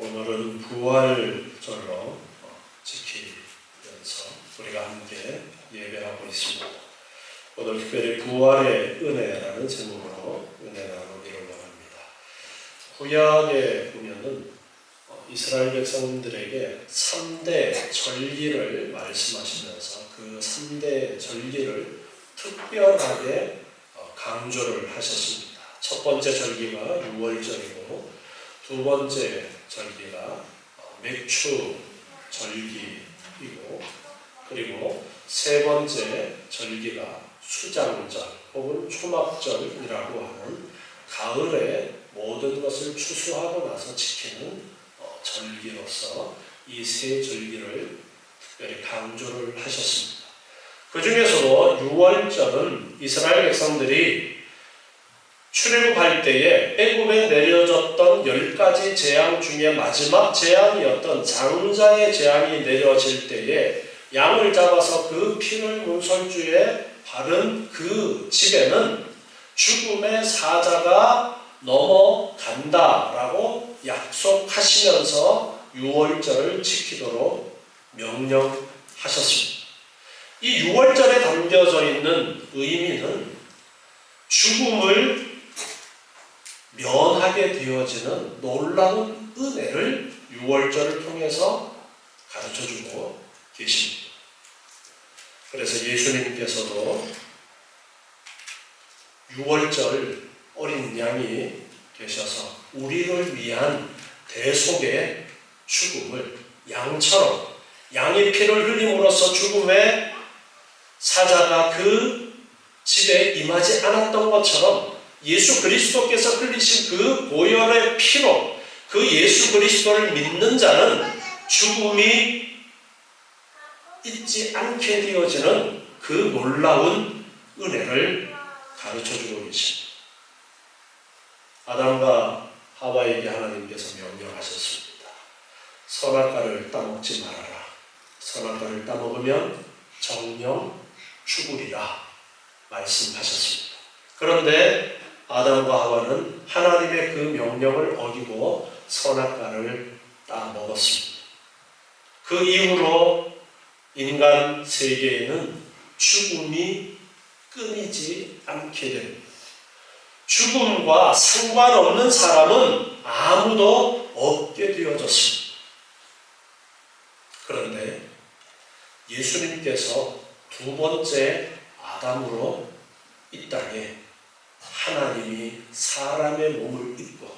오늘은 부활절로 지키면서 우리가 함께 예배하고 있습니다. 오늘 특별히 부활의 은혜라는 제목으로 은혜 나누기를 원합니다. 구약에 보면은 이스라엘 백성들에게 3대 절기를 말씀하시면서 그 3대 절기를 특별하게 강조를 하셨습니다. 첫 번째 절기가 6월절이고 두 번째 절기가 맥추 절기이고 그리고 세 번째 절기가 수장절 혹은 초막절이라고 하는 가을에 모든 것을 추수하고 나서 지키는 절기로서 이 세 절기를 특별히 강조를 하셨습니다. 그 중에서도 6월절은 이스라엘 백성들이 출애굽할 때에 애굽에 내려졌던 10가지 재앙 중에 마지막 재앙이었던 장자의 재앙이 내려질 때에 양을 잡아서 그 피를 문설주에 바른 그 집에는 죽음의 사자가 넘어간다라고 약속하시면서 6월절을 지키도록 명령하셨습니다. 이 6월절에 담겨져 있는 의미는 죽음을 면하게 되어지는 놀라운 은혜를 6월절을 통해서 가르쳐주고 계십니다. 그래서 예수님께서도 6월절 어린 양이 되셔서 우리를 위한 대속의 죽음을 양처럼 양의 피를 흘림으로써 죽음의 사자가 그 집에 임하지 않았던 것처럼 예수 그리스도께서 흘리신 그 보혈의 피로 그 예수 그리스도를 믿는 자는 죽음이 있지 않게 되어지는 그 놀라운 은혜를 가르쳐주고 계십니다. 아담과 하와에게 하나님께서 명령하셨습니다. 선악과를 따먹지 말아라. 선악과를 따먹으면 정령 죽으리라 말씀하셨습니다. 그런데 아담과 하와는 하나님의 그 명령을 어기고 선악과를 따먹었습니다. 그 이후로 인간 세계에는 죽음이 끊이지 않게 됩니다. 죽음과 상관없는 사람은 아무도 없게 되어졌습니다. 그런데 예수님께서 두 번째 아담으로 이 땅에 하나님이 사람의 몸을 입고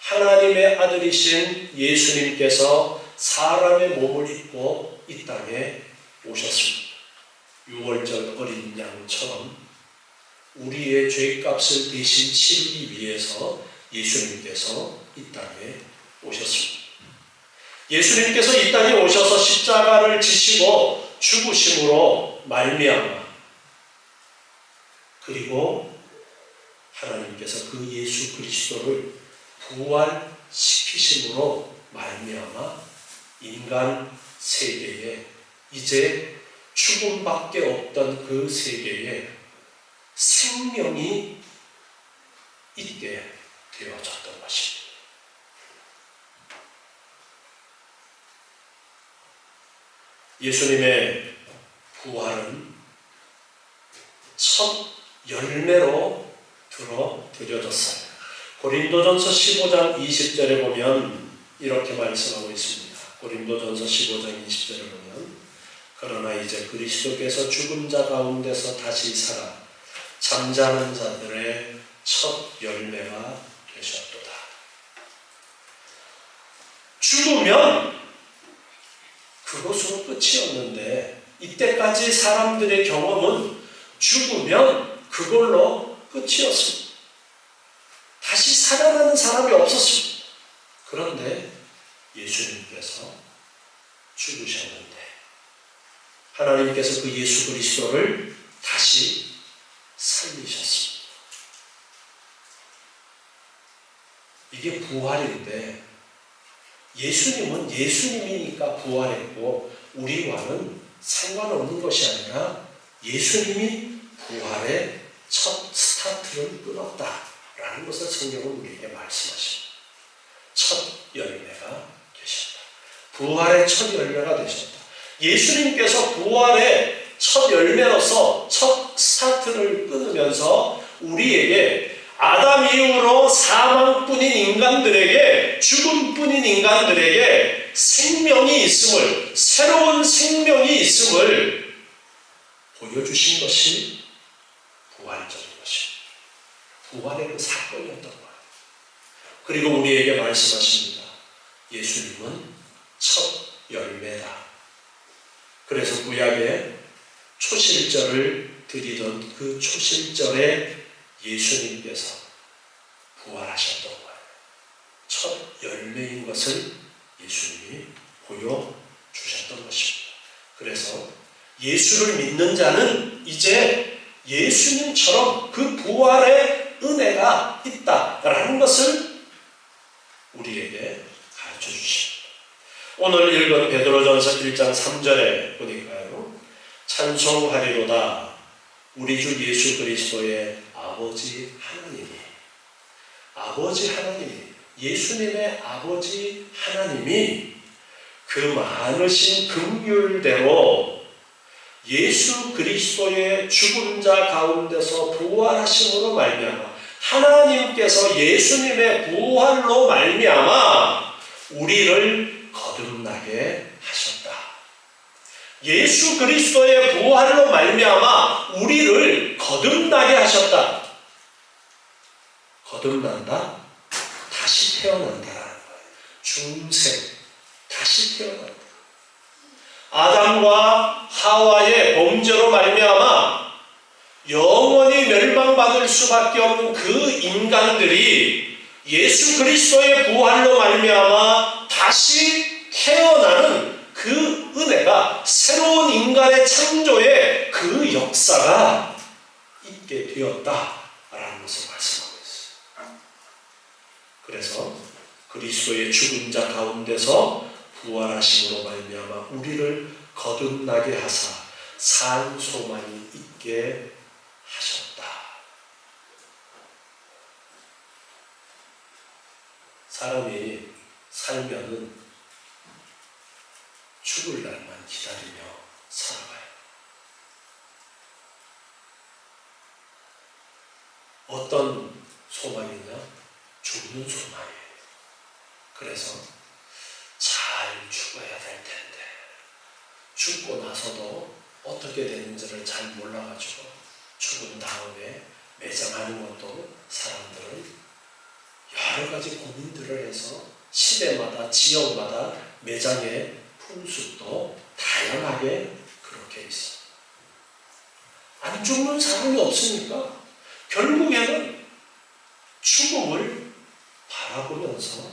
하나님의 아들이신 예수님께서 사람의 몸을 입고 이 땅에 오셨습니다. 6월절 어린 양처럼 우리의 죄값을 대신 치르기 위해서 예수님께서 이 땅에 오셨습니다. 예수님께서 이 땅에 오셔서 십자가를 지시고 죽으심으로 말미암아 그리고 하나님께서 그 예수 그리스도를 부활시키심으로 말미암아 인간 세계에 이제 죽음밖에 없던 그 세계에 생명이 있게 되어졌던 것입니다. 예수님의 부활은 첫 열매로 드려졌어요. 고린도전서 15장 20절에 보면 이렇게 말씀하고 있습니다. 고린도전서 15장 20절에 보면 그러나 이제 그리스도께서 죽은 자 가운데서 다시 살아 잠자는 자들의 첫 열매가 되셨도다. 죽으면 그것으로 끝이었는데 이때까지 사람들의 경험은 죽으면 그걸로 끝이었습니다. 다시 살아나는 사람이 없었습니다. 그런데 예수님께서 죽으셨는데 하나님께서 그 예수 그리스도를 다시 살리셨습니다. 이게 부활인데 예수님은 예수님이니까 부활했고 우리와는 상관없는 것이 아니라 예수님이 부활의 첫 스타트를 끊었다라는 것을 성경은 우리에게 말씀하십니다. 첫 열매가 부활의 첫 열매가 되셨다. 예수님께서 부활의 첫 열매로서 첫 스타트를 끊으면서 우리에게 아담 이후로 사망뿐인 인간들에게, 죽음뿐인 인간들에게 생명이 있음을, 새로운 생명이 있음을 보여주신 것이 부활적인 것입니다. 부활의 그 사건이었던 거예요. 그리고 우리에게 말씀하십니다. 예수님은 첫 열매다. 그래서 구약에 초실절을 드리던 그 초실절에 예수님께서 부활하셨던 거예요. 첫 열매인 것을 예수님이 보여주셨던 것입니다. 그래서 예수를 믿는 자는 이제 예수님처럼 그 부활의 은혜가 있다라는 것을 우리에게 가르쳐 주십니다. 오늘 읽은 베드로전서 1장 3절에 보니까요. 찬송하리로다 우리 주 예수 그리스도의 아버지 하나님이 예수님의 아버지 하나님이 그 많으신 긍휼대로 예수 그리스도의 죽은 자 가운데서 부활하심으로 말미암아 하나님께서 예수님의 부활로 말미암아 우리를 거듭나게 하셨다. 예수 그리스도의 부활로 말미암아 우리를 거듭나게 하셨다. 거듭난다? 다시 태어난다라는 거예요. 중생, 다시 태어난다. 아담과 하와의 범죄로 말미암아 영원히 멸망받을 수밖에 없는 그 인간들이 예수 그리스도의 부활로 말미암아 다시 태어나는 그 은혜가, 새로운 인간의 창조의 그 역사가 있게 되었다라는 것을 말씀하고 있어요. 그래서 그리스도의 죽은 자 가운데서 부활하심으로 말미암아 우리를 거듭나게 하사 산 소망이 있게 하셨다. 사람이 살면은 죽을 날만 기다리며 살아가요. 어떤 소망이냐? 죽는 소망이에요. 그래서 잘 죽어야 될 텐데 죽고 나서도 어떻게 되는지를 잘 몰라가지고 죽은 다음에 매장하는 것도 사람들은 여러 가지 고민들을 해서 시대마다 지역마다 매장의 풍습도 다양하게 그렇게 있어요. 안 죽는 사람이 없으니까 결국에는 죽음을 바라보면서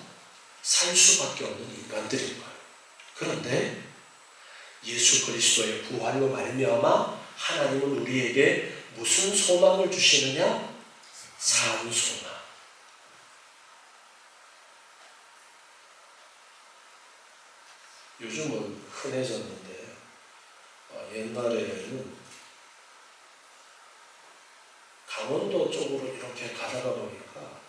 살 수밖에 없는 인간들인 거예요. 그런데 예수 그리스도의 부활로 말미암아 하나님은 우리에게 무슨 소망을 주시느냐? 산 소망. 요즘은 흔해졌는데 옛날에는 강원도 쪽으로 이렇게 가다가 보니까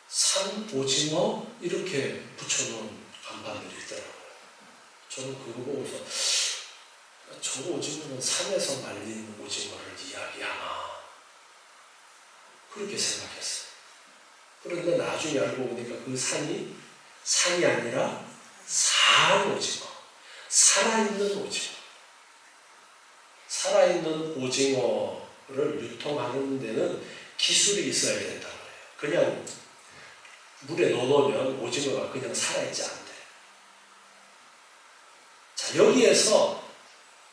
산 오징어 이렇게 붙여놓은 간판들이 있더라고요. 저는 그거 보고서 저 오징어는 산에서 말린 오징어를 이야기하나 그렇게 생각했어요. 그런데 나중에 알고 보니까 그 산이 아니라 산 오징어, 살아있는 오징어. 살아있는 오징어를 유통하는 데는 기술이 있어야 된다고 해요. 그냥 물에 넣어놓으면 오징어가 그냥 살아있지 않대. 자, 여기에서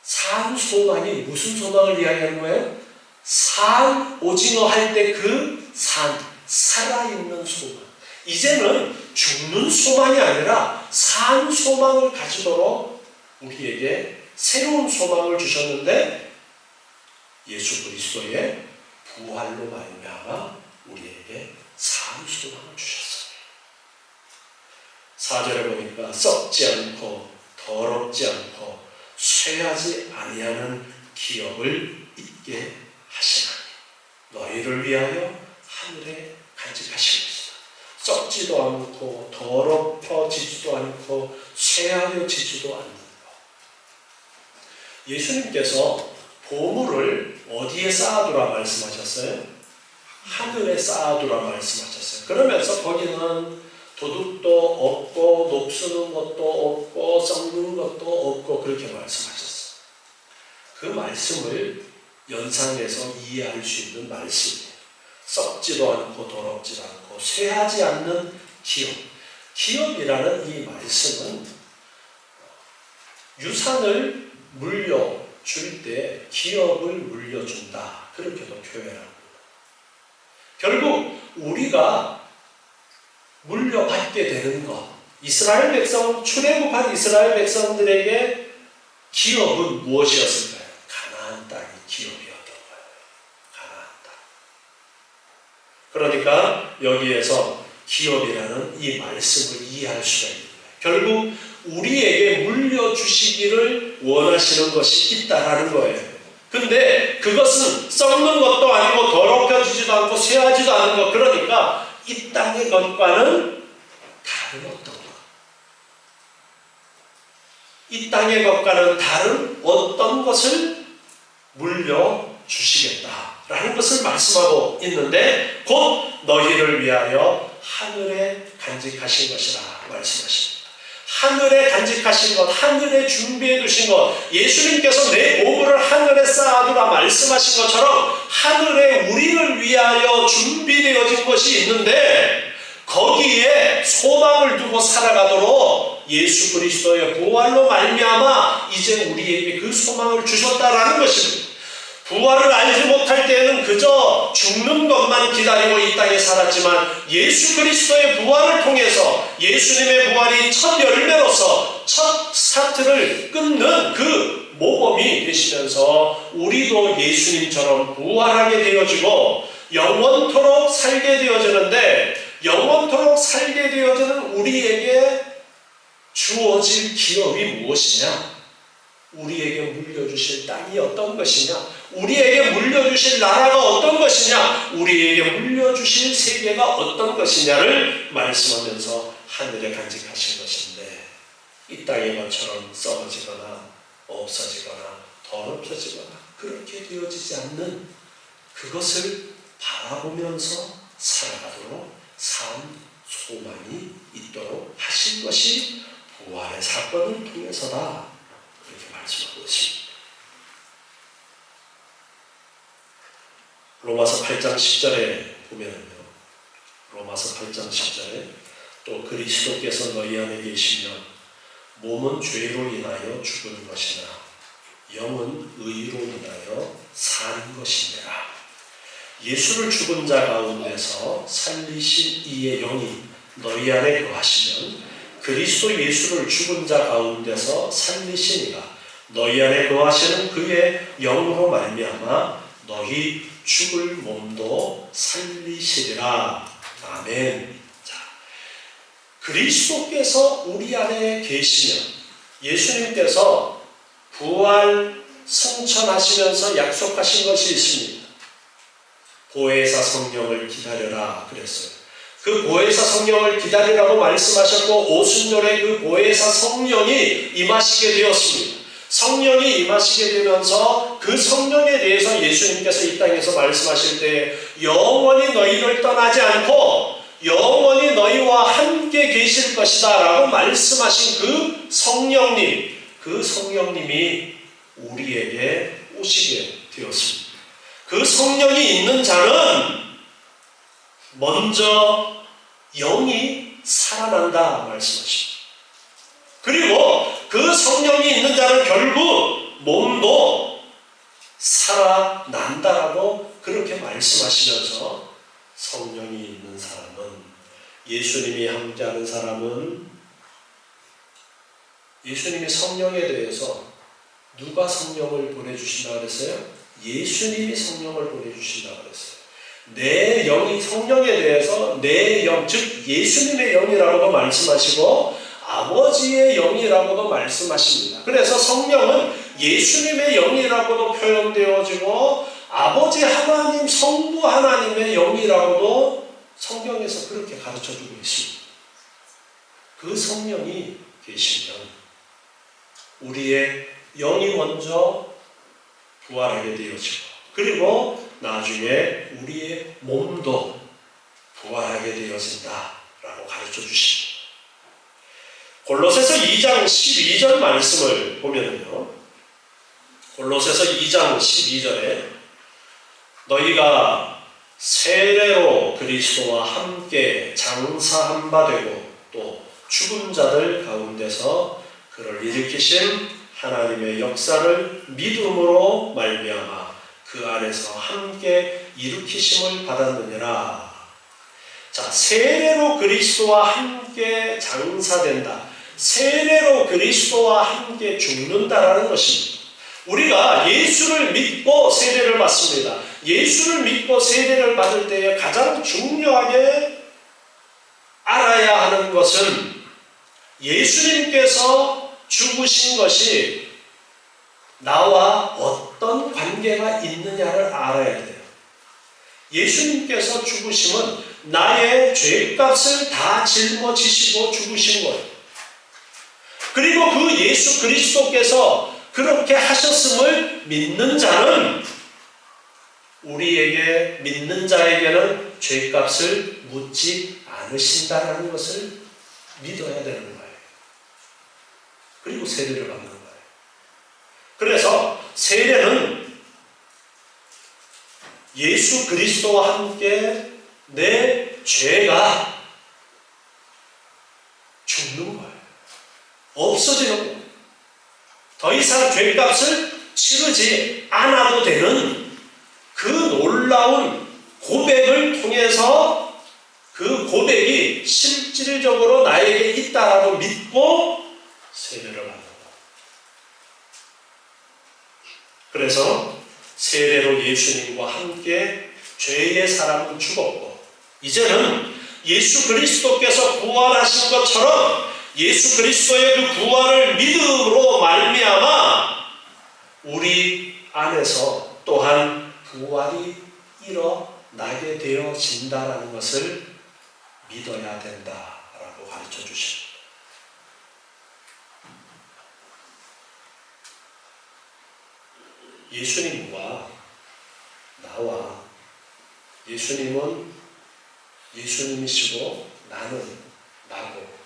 산 소망이 무슨 소망을 이야기하는 거예요? 산 오징어 할 때 그 산, 살아있는 소망. 이제는 죽는 소망이 아니라 산 소망을 가지도록 우리에게 새로운 소망을 주셨는데 예수 그리스도의 부활로 말미암아 우리에게 산 소망을 주셨어요. 4절에 보니까 썩지 않고 더럽지 않고 쇠하지 아니하는 기업을 있게 하시나니 너희를 위하여 하늘에 간직하신 것이다. 썩지도 않고 더럽혀지지도 않고 쇠하여지지도 않는 것. 예수님께서 보물을 어디에 쌓아두라 말씀하셨어요? 하늘에 쌓아두라 말씀하셨어요. 그러면서 거기는 도둑도 없고 녹수는 것도 없고 썩는 것도 없고 그렇게 말씀하셨어요. 그 말씀을 연상해서 이해할 수 있는 말씀이에요. 썩지도 않고 더럽지도 않고 쇠하지 않는 기업. 기업이라는 이 말씀은 유산을 물려줄 때 기업을 물려준다. 그렇게도 표현합니다. 결국 우리가 물려받게 되는 것. 이스라엘 백성, 출애굽한 이스라엘 백성들에게 기업은 무엇이었을까요? 가나안 땅이 기업이었던 거예요. 가나안 땅. 그러니까 여기에서 기업이라는 이 말씀을 이해할 수가 있는 거예요. 결국 우리에게 물려주시기를 원하시는 것이 있다라는 거예요. 근데 그것은 썩는 것도 아니고 더럽혀지지도 않고 쇠하지도 않은 것. 그러니까 이 땅의 것과는 다른 어떤 것. 이 땅의 것과는 다른 어떤 것을 물려주시겠다라는 것을 말씀하고 있는데 곧 너희를 위하여 하늘에 간직하신 것이라 말씀하십니다. 하늘에 간직하신 것, 하늘에 준비해 두신 것, 예수님께서 내 보물을 하늘에 쌓아두라 말씀하신 것처럼 하늘에 우리를 위하여 준비되어진 것이 있는데 거기에 소망을 두고 살아가도록 예수 그리스도의 부활로 말미암아 이제 우리에게 그 소망을 주셨다라는 것입니다. 부활을 알지 못할 때에는 그저 죽는 것만 기다리고 이 땅에 살았지만 예수 그리스도의 부활을 통해서 예수님의 부활이 첫 열매로서 첫 스타트를 끊는 그 모범이 되시면서 우리도 예수님처럼 부활하게 되어지고 영원토록 살게 되어지는데 영원토록 살게 되어지는 우리에게 주어질 기업이 무엇이냐? 우리에게 물려주실 땅이 어떤 것이냐? 우리에게 물려주실 나라가 어떤 것이냐? 우리에게 물려주실 세계가 어떤 것이냐를 말씀하면서 하늘에 간직하신 것인데 이 땅의 것처럼 썩어지거나 없어지거나 더럽혀지거나 그렇게 되어지지 않는 그것을 바라보면서 살아가도록 산 소망이 있도록 하신 것이 부활의 사건을 통해서다. 그렇게 말씀하고 있습니다. 로마서 8장 10절에 보면요. 로마서 8장 10절에 또 그리스도께서 너희 안에 계시면 몸은 죄로 인하여 죽은 것이나 영은 의로 인하여 산 것이니라. 예수를 죽은 자 가운데서 살리신 이의 영이 너희 안에 거하시면 그리스도 예수를 죽은 자 가운데서 살리시니가 너희 안에 거하시는 그의 영으로 말미암아 너희 죽을 몸도 살리시리라. 아멘. 자, 그리스도께서 우리 안에 계시면 예수님께서 부활 승천하시면서 약속하신 것이 있습니다. 보혜사 성령을 기다려라 그랬어요. 그 보혜사 성령을 기다리라고 말씀하셨고 오순절에 그 보혜사 성령이 임하시게 되었습니다. 성령이 임하시게 되면서 그 성령에 대해서 예수님께서 이 땅에서 말씀하실 때 영원히 너희를 떠나지 않고 영원히 너희와 함께 계실 것이다 라고 말씀하신 그 성령님이 우리에게 오시게 되었습니다. 그 성령이 있는 자는 먼저 영이 살아난다 말씀하십니다. 그리고 그 성령이 있는 자는 결국 몸도 살아난다라고 그렇게 말씀하시면서 성령이 있는 사람은 예수님이 함께하는 사람은 예수님이 성령에 대해서 누가 성령을 보내주신다고 그랬어요? 예수님이 성령을 보내주신다고 그랬어요. 내 영이 성령에 대해서 내 영, 즉 예수님의 영이라고도 말씀하시고 아버지의 영이라고도 말씀하십니다. 그래서 성령은 예수님의 영이라고도 표현되어지고 아버지 하나님, 성부 하나님의 영이라고도 성경에서 그렇게 가르쳐주고 있습니다. 그 성령이 계시면 우리의 영이 먼저 부활하게 되어지고 그리고 나중에 우리의 몸도 부활하게 되어진다라고 가르쳐 주십니다. 골로새서 2장 12절 말씀을 보면요. 골로새서 2장 12절에 너희가 세례로 그리스도와 함께 장사한 바 되고 또 죽은 자들 가운데서 그를 일으키신 하나님의 역사를 믿음으로 말미암아 그 안에서 함께 일으키심을 받았느니라. 자, 세례로 그리스도와 함께 장사된다. 세례로 그리스도와 함께 죽는다라는 것입니다. 우리가 예수를 믿고 세례를 받습니다. 예수를 믿고 세례를 받을 때에 가장 중요하게 알아야 하는 것은 예수님께서 죽으신 것이 나와 어떤 관계가 있느냐를 알아야 돼요. 예수님께서 죽으심은 나의 죄값을 다 짊어지시고 죽으신 거예요. 그리고 그 예수 그리스도께서 그렇게 하셨음을 믿는 자는 우리에게 믿는 자에게는 죄값을 묻지 않으신다라는 것을 믿어야 되는 거예요. 그리고 세례를 받는 거예요. 그래서 세례는 예수 그리스도와 함께 내 죄가 죽는 거예요. 없어지는 거예요. 더 이상 죄값을 치르지 않아도 되는 그 놀라운 고백을 통해서 그 고백이 실질적으로 나에게 있다라고 믿고 세례를 받는 거예요. 그래서 세례로 예수님과 함께 죄의 사람은 죽었고 이제는 예수 그리스도께서 부활하신 것처럼 예수 그리스도의 그 부활을 믿음으로 말미암아 우리 안에서 또한 부활이 일어나게 되어진다라는 것을 믿어야 된다라고 가르쳐 주십니다. 예수님과 나와 예수님은 예수님이시고 나는 나고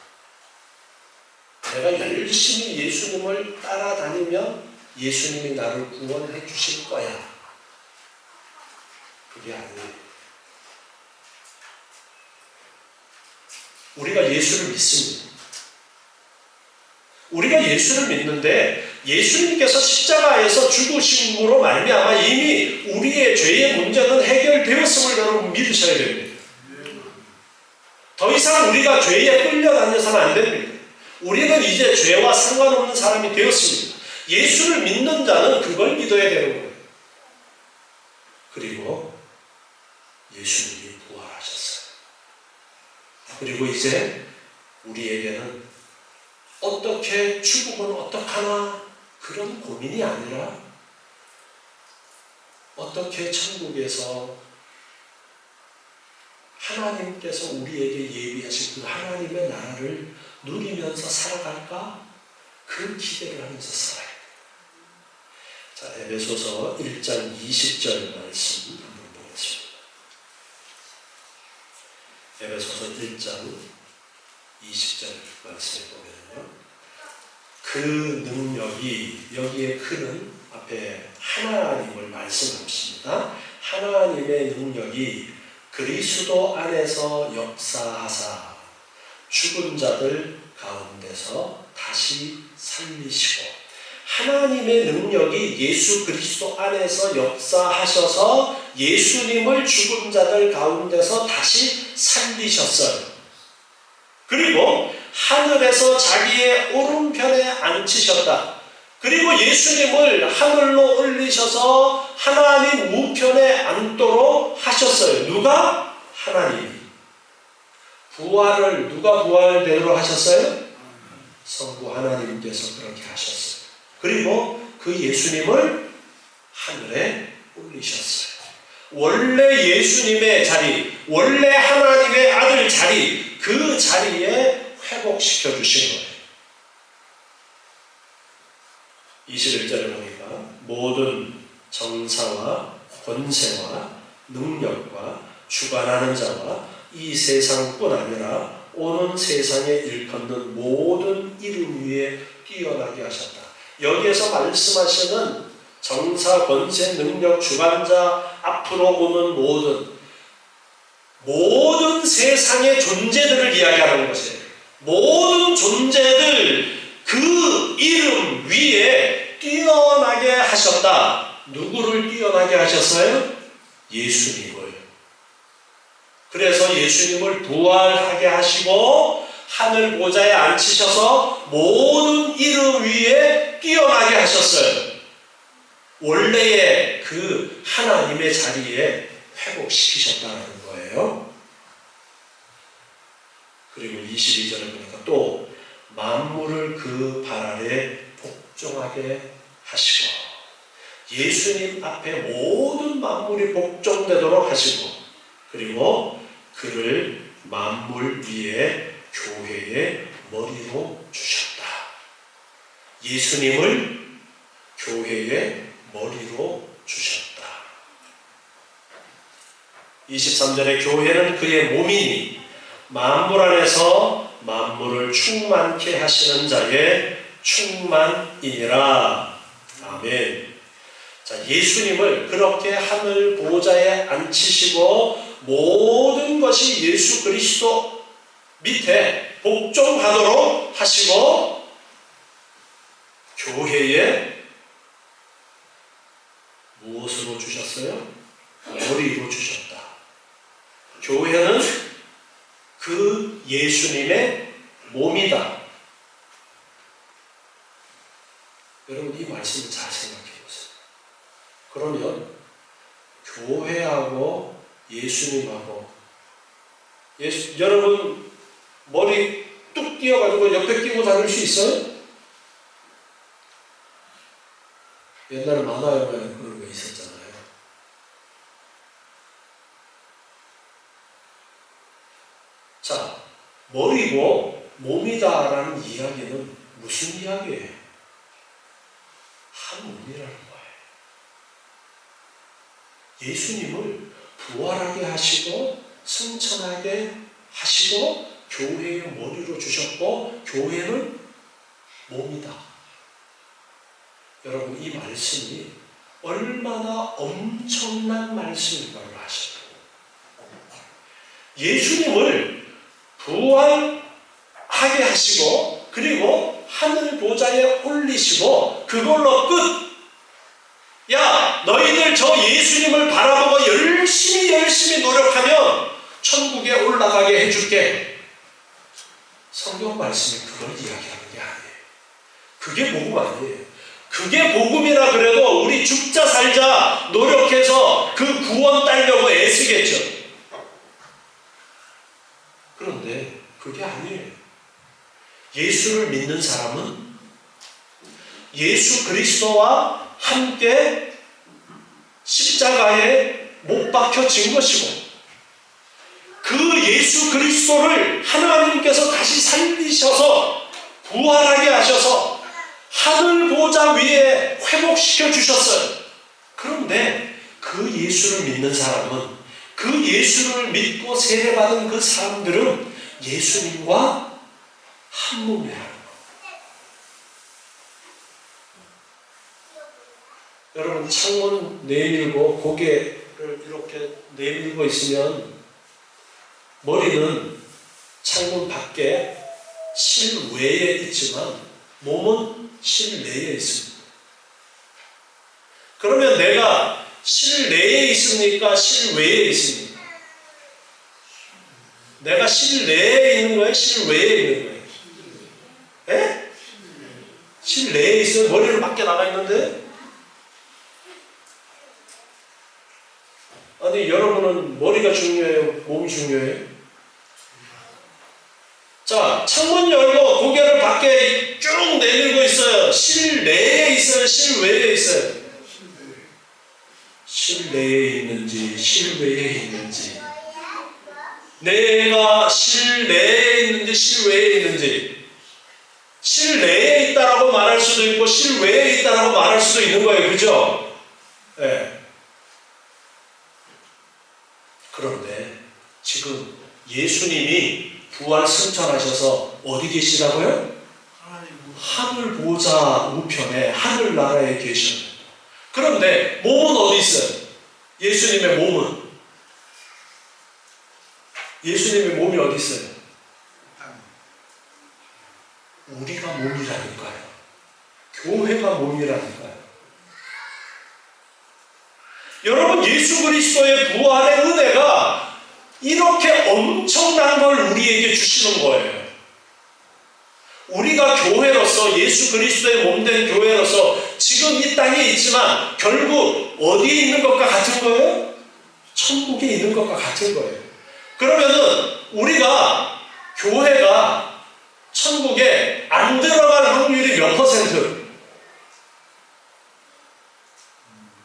내가 열심히 예수님을 따라다니면 예수님이 나를 구원해 주실 거야. 그게 아니에요. 우리가 예수를 믿습니다. 우리가 예수를 믿는데 예수님께서 십자가에서 죽으심으로 말미암아 이미 우리의 죄의 문제는 해결되었음을 여러분 믿으셔야 됩니다. 더 이상 우리가 죄에 끌려다녀서는 안 됩니다. 우리는 이제 죄와 상관없는 사람이 되었습니다. 예수를 믿는 자는 그걸 믿어야 되는 거예요. 그리고 예수님이 부활하셨어요. 그리고 이제 우리에게는 어떻게 죽으면 어떡하나 그런 고민이 아니라 어떻게 천국에서 하나님께서 우리에게 예비하신 그 하나님의 나라를 누리면서 살아갈까? 그 기대를 하면서 살아야 돼요. 자, 에베소서 1장 20절 말씀 한번 보겠습니다. 에베소서 1장 20절 말씀에 보면요. 그 능력이, 여기에 그는 앞에 하나님을 말씀하십니다. 하나님의 능력이 그리스도 안에서 역사하사 죽은 자들 가운데서 다시 살리시고, 하나님의 능력이 예수 그리스도 안에서 역사하셔서 예수님을 죽은 자들 가운데서 다시 살리셨어요. 그리고 하늘에서 자기의 오른편에 앉히셨다. 그리고 예수님을 하늘로 올리셔서 하나님 우편에 앉도록 하셨어요. 누가? 하나님이. 부활을 누가 부활대로 하셨어요? 성부 하나님께서 그렇게 하셨어요. 그리고 그 예수님을 하늘에 올리셨어요. 원래 예수님의 자리, 원래 하나님의 아들 자리, 그 자리에 회복시켜 주신 거예요. 21절에 보니까 모든 정사와 권세와 능력과 주관하는 자와 이 세상뿐 아니라 오는 세상에 일컫는 모든 이름 위에 뛰어나게 하셨다. 여기에서 말씀하시는 정사, 권세, 능력, 주관자, 앞으로 오는 모든 세상의 존재들을 이야기하는 것이에요. 모든 존재들 그 이름 위에 뛰어나게 하셨다. 누구를 뛰어나게 하셨어요? 예수님을. 그래서 예수님을 부활하게 하시고 하늘 보좌에 앉히셔서 모든 이름 위에 뛰어나게 하셨어요. 원래의 그 하나님의 자리에 회복시키셨다는 거예요. 그리고 22절에 보니까 또 만물을 그 발 아래 복종하게 하시고 예수님 앞에 모든 만물이 복종되도록 하시고 그리고 그를 만물 위에 교회의 머리로 주셨다. 예수님을 교회의 머리로 주셨다. 23절에 교회는 그의 몸이니 만물 안에서 만물을 충만케 하시는 자의 충만이니라. 아멘. 자, 예수님을 그렇게 하늘 보좌에 앉히시고 모든 것이 예수 그리스도 밑에 복종하도록 하시고 교회에 무엇으로 주셨어요? 머리로 주셨다. 교회는 그 예수님의 몸이다. 여러분 이 말씀을 잘 생각해 보세요. 그러면 교회하고 예수님하고 여러분 머리 뚝 띄어가지고 옆에 끼고 다닐 수 있어요? 옛날에 만화 영화에 그런 거 있었잖아요. 자, 머리고 몸이다라는 이야기는 무슨 이야기예요? 한 몸이라는 거예요. 예수님을 부활하게 하시고 승천하게 하시고 교회의 머리로 주셨고 교회는 몸이다. 여러분 이 말씀이 얼마나 엄청난 말씀인가를 아시죠? 예수님을 부활하게 하시고 그리고 하늘 보좌에 올리시고 그걸로 끝. 야 너희들 저 예수님을 바라보고 열심히 노력하면 천국에 올라가게 해줄게. 성경 말씀이 그걸 이야기하는 게 아니에요. 그게 복음 아니에요. 그게 복음이라 그래도 우리 죽자 살자 노력해서 그 구원 따려고 애쓰겠죠. 그런데 그게 아니에요. 예수를 믿는 사람은 예수 그리스도와 함께 십자가에 못 박혀진 것이고 그 예수 그리스도를 하나님께서 다시 살리셔서 부활하게 하셔서 하늘 보좌 위에 회복시켜 주셨어요. 그런데 그 예수를 믿는 사람은 그 예수를 믿고 세례받은 그 사람들은 예수님과 한 몸이라는 거예요. 여러분 창문 내밀고 고개를 이렇게 내밀고 있으면 머리는 창문 밖에 실외에 있지만 몸은 실내에 있습니다. 그러면 내가 실내에 있습니까? 실외에 있습니까? 내가 실내에 있는 거예요? 실외에 있는 거예요? 예? 실내에 있어요? 머리는 밖에 나가 있는데? 아니 여러분은 머리가 중요해요? 몸이 중요해요? 자, 창문 열고 고개를 밖에 쭉 내밀고 있어요. 실내에 있어요? 실외에 있어요? 실내에 있는지 실외에 있는지, 내가 실내에 있는지 실외에 있는지, 실내에 있다라고 말할 수도 있고 실외에 있다라고 말할 수도 있는 거예요. 그죠? 네. 그런데 지금 예수님이 부활 승천하셔서 어디 계시다고요? 하늘 보좌 우편에 하늘나라에 계셔요. 그런데 몸은 어디 있어요? 예수님의 몸은? 예수님의 몸이 어디 있어요? 우리가 몸이라니까요. 교회가 몸이라니까요. 여러분, 예수 그리스도의 부활의 은혜가 이렇게 엄청난 걸 우리에게 주시는 거예요. 우리가 교회로서, 예수 그리스도의 몸된 교회로서 지금 이 땅에 있지만 결국 어디에 있는 것과 같은 거예요? 천국에 있는 것과 같은 거예요. 그러면은 우리가, 교회가 천국에 안 들어갈 확률이 몇 퍼센트?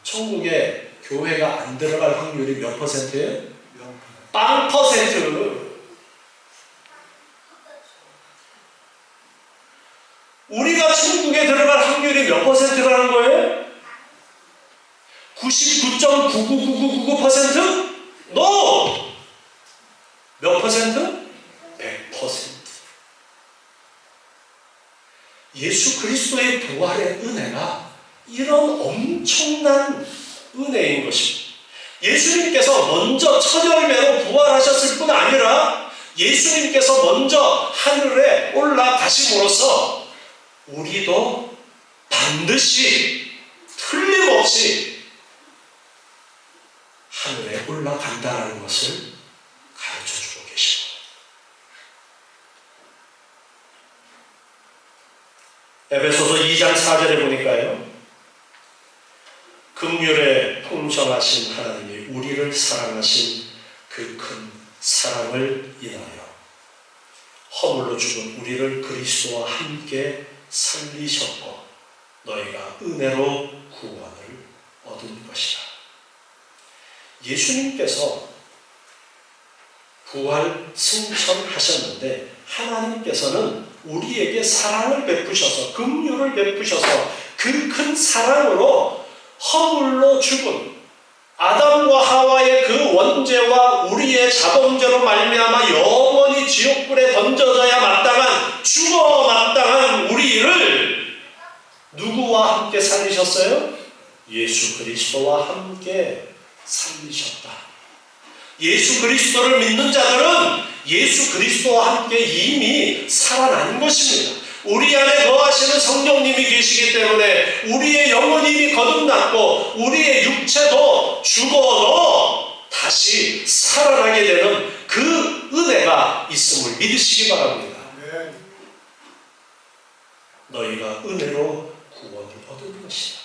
천국에 교회가 안 들어갈 확률이 몇 퍼센트예요? 0%. 우리가 천국에 들어갈 확률이 몇 퍼센트라는 거예요? 99.99999%? NO! 몇 퍼센트? 100%. 예수 그리스도의 부활의 은혜가 이런 엄청난 은혜인 것입니다. 예수님께서 먼저 첫 열매로 부활하셨을 뿐 아니라 예수님께서 먼저 하늘에 올라가심으로써 우리도 반드시 틀림없이 하늘에 올라간다는 것을 가르쳐주고 계십니다. 에베소서 2장 4절에 보니까요, 긍휼에 풍성하신 하나님이 우리를 사랑하신 그 큰 사랑을 인하여 허물로 죽은 우리를 그리스도와 함께 살리셨고 너희가 은혜로 구원을 얻은 것이라. 예수님께서 부활 승천하셨는데 하나님께서는 우리에게 사랑을 베푸셔서, 긍휼을 베푸셔서 그 큰 사랑으로 허물로 죽은 아담과 하와의 그 원죄와 우리의 자범죄로 말미암아 영원히 지옥불에 던져져야 마땅한, 죽어 마땅한 우리를 누구와 함께 살리셨어요? 예수 그리스도와 함께 살리셨다. 예수 그리스도를 믿는 자들은 예수 그리스도와 함께 이미 살아난 것입니다. 우리 안에 거하시는 성령님이 계시기 때문에 우리의 영혼이 이미 거듭났고 우리의 육체도 죽어도 다시 살아나게 되는 그 은혜가 있음을 믿으시기 바랍니다. 너희가 은혜로 구원을 얻은 것이다.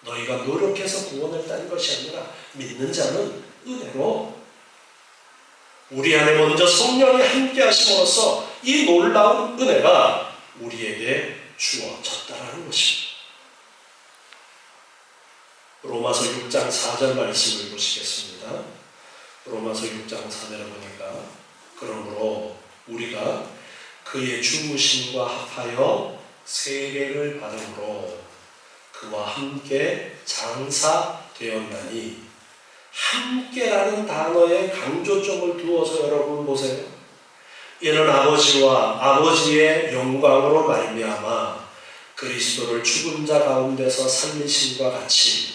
너희가 노력해서 구원을 딴 것이 아니라 믿는 자는 은혜로, 우리 안에 먼저 성령이 함께 하심으로써 이 놀라운 은혜가 우리에게 주어졌다라는 것입니다. 로마서 6장 4절 말씀을 보시겠습니다. 로마서 6장 4절에 보니까 그러므로 우리가 그의 죽으심과 합하여 세례를 받음으로 그와 함께 장사되었나니, 함께라는 단어에 강조점을 두어서 여러분 보세요. 이는 아버지와 아버지의 영광으로 말미암아 그리스도를 죽은 자 가운데서 살리심과 같이,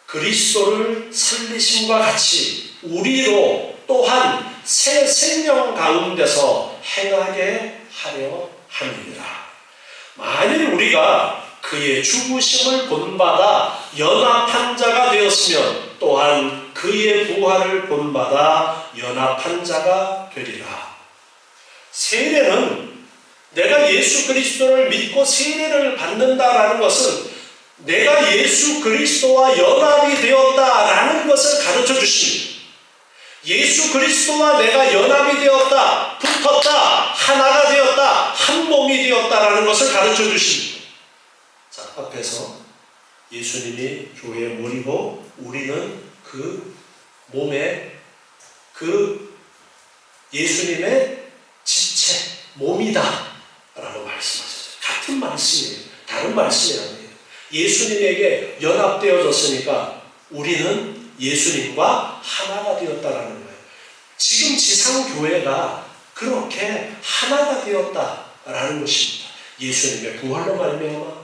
그리스도를 살리심과 같이 우리로 또한 새 생명 가운데서 행하게 하려 함이니라. 만일 우리가 그의 죽으심을 본받아 연합한 자가 되었으면 또한 그의 부활을 본받아 연합한 자가 되리라. 세례는, 내가 예수 그리스도를 믿고 세례를 받는다라는 것은 내가 예수 그리스도와 연합이 되었다라는 것을 가르쳐 주십니다. 예수 그리스도와 내가 연합이 되었다, 붙었다, 하나가 되었다, 한 몸이 되었다라는 것을 가르쳐 주십니다. 자, 앞에서 예수님이 교회의 머리고 우리는 그 몸에 그 예수님의 지체, 몸이다 라고 말씀하셨어요. 같은 말씀이에요. 다른 말씀이 아니에요. 예수님에게 연합되어졌으니까 우리는 예수님과 하나가 되었다라는 거예요. 지금 지상교회가 그렇게 하나가 되었다라는 것입니다. 예수님의 부활로 말미암아.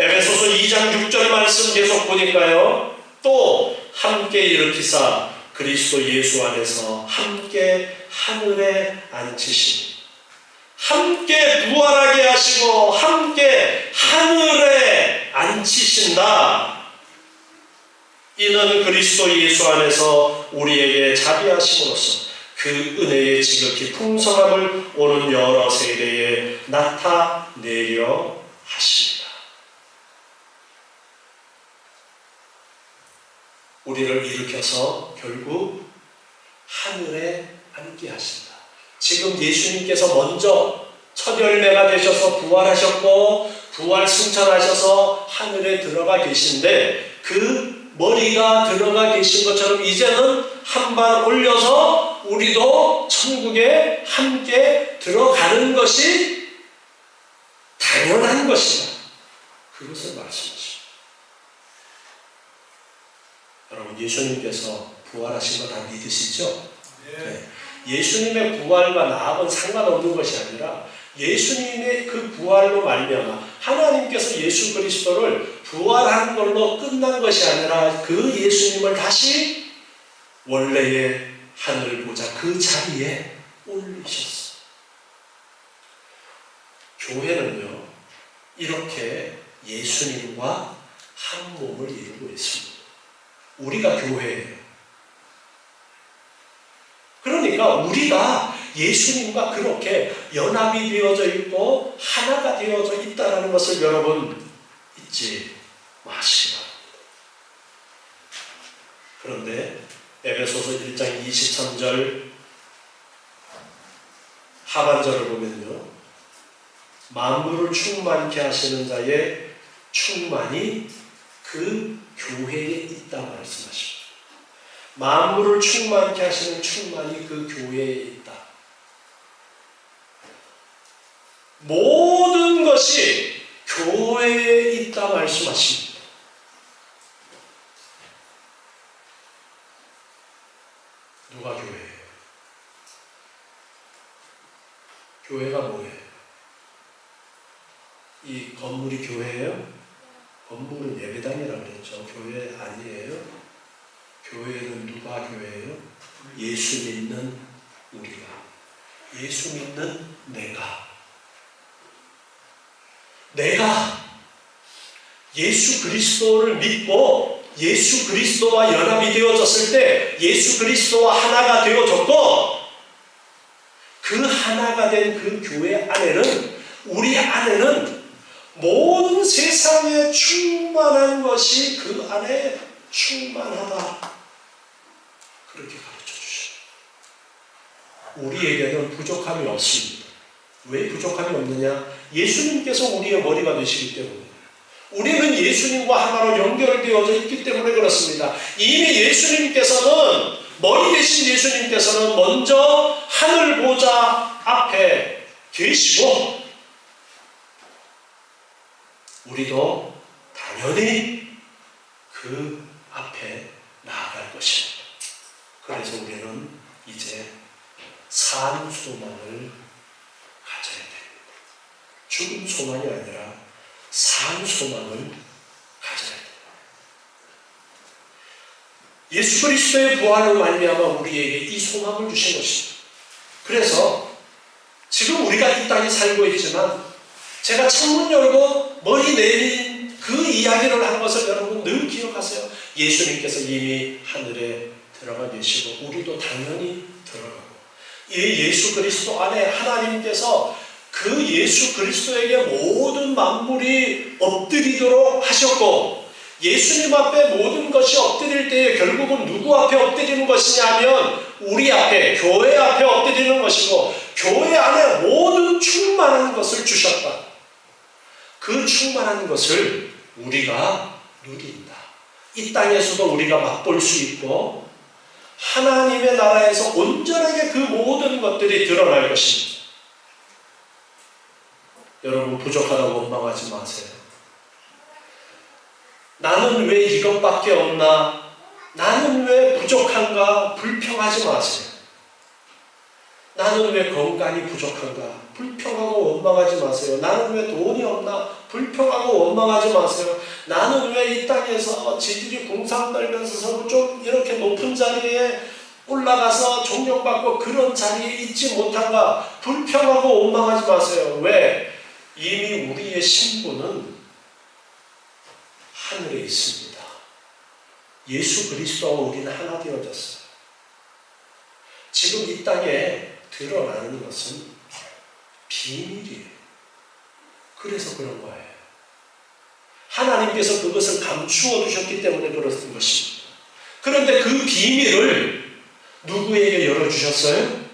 에베소서 2장 6절 말씀 계속 보니까요. 또 함께 일으키사 그리스도 예수 안에서 함께 하늘에 앉히시니, 함께 부활하게 하시고 함께 하늘에 앉히신다. 이는 그리스도 예수 안에서 우리에게 자비하심으로써 그 은혜의 지극히 풍성함을 오는 여러 세대에 나타내려 하십니다. 우리를 일으켜서 결국 하늘에 앉게 하신다. 지금 예수님께서 먼저 첫 열매가 되셔서 부활하셨고 부활 승천하셔서 하늘에 들어가 계신데, 그 머리가 들어가 계신 것처럼 이제는 한 발 올려서 우리도 천국에 함께 들어가는 것이 당연한 것이다. 그것을 말씀하십니다. 여러분, 예수님께서 부활하신 거 다 믿으시죠? 네. 예수님의 부활과 나하고는 상관없는 것이 아니라 예수님의 그 부활로 말미암아 하나님께서 예수 그리스도를 부활한 걸로 끝난 것이 아니라 그 예수님을 다시 원래의 하늘 보좌 그 자리에 올리셨어요. 교회는요, 이렇게 예수님과 한 몸을 이루고 있습니다. 우리가 교회예요. 그러니까 우리가 예수님과 그렇게 연합이 되어져 있고 하나가 되어져 있다는 것을 여러분 잊지 마시기 바랍니다. 그런데 에베소서 1장 23절 하반절을 보면요, 만물을 충만케 하시는 자의 충만이 그 교회에 있다 말씀하십니다. 만물을 충만케 하시는 충만이 그 교회에 있다. 모든 것이 교회에 있다 말씀하십니다. 누가 교회예요? 교회가 뭐예요? 이 건물이 교회예요? 건물은 예배당이라고 그랬죠. 교회 아니에요? 교회는 누가 교회예요? 예수 믿는 우리가, 예수 믿는 내가 예수 그리스도를 믿고 예수 그리스도와 연합이 되어졌을 때 예수 그리스도와 하나가 되어졌고, 그 하나가 된 그 교회 안에는, 우리 안에는 모든 세상에 충만한 것이 그 안에 충만하다. 그렇게 가르쳐 주시죠. 우리에게는 부족함이 없습니다. 왜 부족함이 없느냐? 예수님께서 우리의 머리가 되시기 때문에. 우리는 예수님과 하나로 연결되어져 있기 때문에 그렇습니다. 이미 예수님께서는, 머리 되신 예수님께서는 먼저 하늘 보좌 앞에 계시고, 우리도 당연히 그 앞에 나아갈 것입니다. 그래서 우리는 이제 산 소망을 가져야 됩니다. 죽음 소망이 아니라 산 소망을 가져야 됩니다. 예수 그리스도의 부활로 말미암아 우리에게 이 소망을 주신 것입니다. 그래서 지금 우리가 이 땅에 살고 있지만, 제가 창문 열고 머리 내린 그 이야기를 한 것을 여러분 늘 기억하세요. 예수님께서 이미 하늘에 들어가 계시고 우리도 당연히 들어가고, 이 예수 그리스도 안에 하나님께서 그 예수 그리스도에게 모든 만물이 엎드리도록 하셨고, 예수님 앞에 모든 것이 엎드릴 때에 결국은 누구 앞에 엎드리는 것이냐면 우리 앞에, 교회 앞에 엎드리는 것이고, 교회 안에 모든 충만한 것을 주셨다. 그 충만한 것을 우리가 누린다. 이 땅에서도 우리가 맛볼 수 있고 하나님의 나라에서 온전하게 그 모든 것들이 드러날 것입니다. 여러분, 부족하다고 원망하지 마세요. 나는 왜 이것밖에 없나? 나는 왜 부족한가? 불평하지 마세요. 나는 왜 건강이 부족한가? 불평하고 원망하지 마세요. 나는 왜 돈이 없나? 불평하고 원망하지 마세요. 나는 왜 이 땅에서 지들이 궁상 떨면서 좀 이렇게 높은 자리에 올라가서 존경받고 그런 자리에 있지 못한가? 불평하고 원망하지 마세요. 왜? 이미 우리의 신분은 하늘에 있습니다. 예수 그리스도와 우리는 하나 되어졌어요. 지금 이 땅에 드러나는 것은 비밀이에요. 그래서 그런 거예요. 하나님께서 그것을 감추어 두셨기 때문에 그런 것입니다. 그런데 그 비밀을 누구에게 열어주셨어요?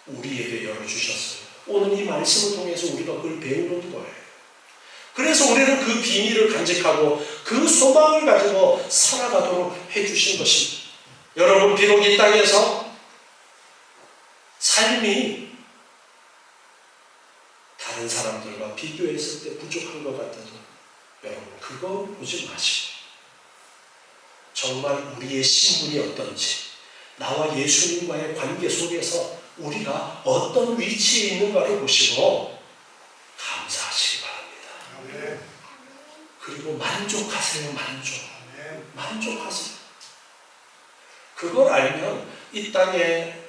우리에게 열어주셨어요. 오늘 이 말씀을 통해서 우리가 그걸 배우는 거예요. 그래서 우리는 그 비밀을 간직하고 그 소망을 가지고 살아가도록 해주신 것입니다. 여러분, 비록 이 땅에서 삶이 다른 사람들과 비교했을 때 부족한 것 같아도 여러분, 그거 보지 마시고 정말 우리의 신분이 어떤지, 나와 예수님과의 관계 속에서 우리가 어떤 위치에 있는가를 보시고 감사하시기 바랍니다. 그리고 만족하세요. 만족하세요. 그걸 알면 이 땅에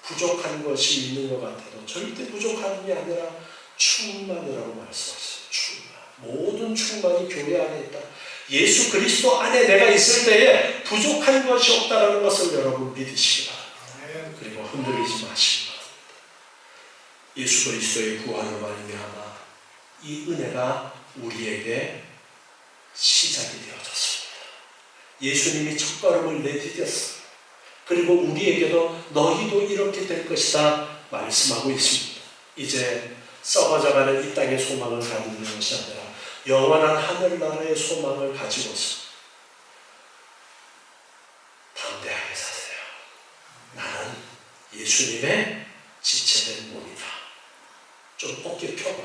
부족한 것이 있는 것 같아도 절대 부족함이 아니라 충만이라고 말씀하셨어요. 충만. 모든 충만이 교회 안에 있다. 예수 그리스도 안에 내가 있을 때에 부족한 것이 없다는 것을 여러분 믿으시기 바랍니다. 그리고 흔들리지 마시기 바랍니다. 예수 그리스도의 구원을 말미암아 이 은혜가 우리에게 시작이 되어졌습니다. 예수님이 첫걸음을 내디뎠어요. 그리고 우리에게도 너희도 이렇게 될 것이다 말씀하고 있습니다. 이제 썩어져가는 이 땅의 소망을 가지는 것이 아니라 영원한 하늘나라의 소망을 가지고서 담대하게 사세요. 나는 예수님의 지체된 몸이다. 좀 어깨 펴봐.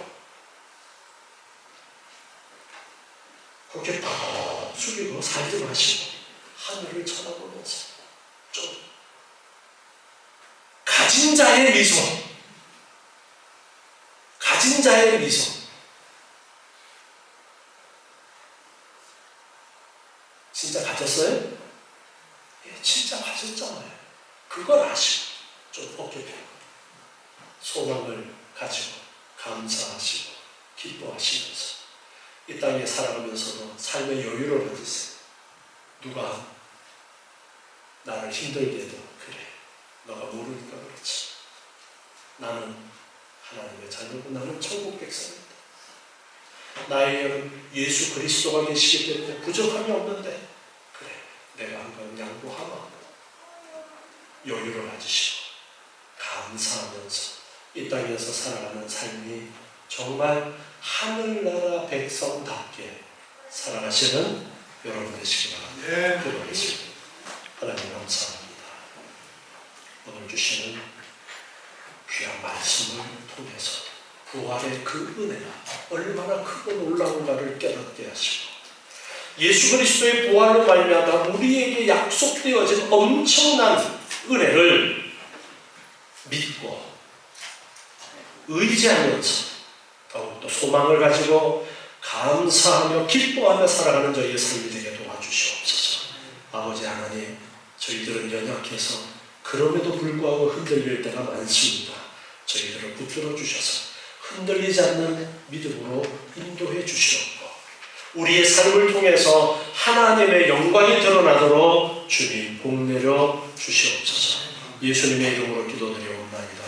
어깨 팍 숙이고 살지 마시고 하늘을 쳐다보면서 좀 가진 자의 미소, 가진 자의 미소. 진짜 가졌어요? 예, 진짜 가졌잖아요. 그걸 아시고 좀 어깨 펴고 소망을 가지고 감사하시고 기뻐하시면서 이 땅에 살아가면서도 삶의 여유를 가지세요. 누가 나를 힘들게 해도 그래, 너가 모르니까 그렇지. 나는 하나님의 자녀고 나는 천국 백성이다. 나에게는 예수 그리스도가 계시기 때문에 부족함이 없는데 그래, 내가 한번 양보하마. 여유를 가지시고 감사하면서 이 땅에서 살아가는 삶이 정말 하늘나라 백성답게 살아가시는 여러분 되시기 바랍니다. 기도하겠습니다. 하나님 감사합니다. 오늘 주시는 귀한 말씀을 통해서 부활의 그 은혜가 얼마나 크고 놀라운가를 깨닫게 하시고 예수 그리스도의 부활로 말미암아 우리에게 약속되어진 엄청난 은혜를 믿고 의지하면서 더욱더 소망을 가지고 감사하며 기뻐하며 살아가는 저희의 삶이 되게 도와주시옵소서. 아버지 하나님, 저희들은 연약해서 그럼에도 불구하고 흔들릴 때가 많습니다. 저희들을 붙들어 주셔서 흔들리지 않는 믿음으로 인도해 주시옵고 우리의 삶을 통해서 하나님의 영광이 드러나도록 주님 복 내려 주시옵소서. 예수님의 이름으로 기도드리옵나이다.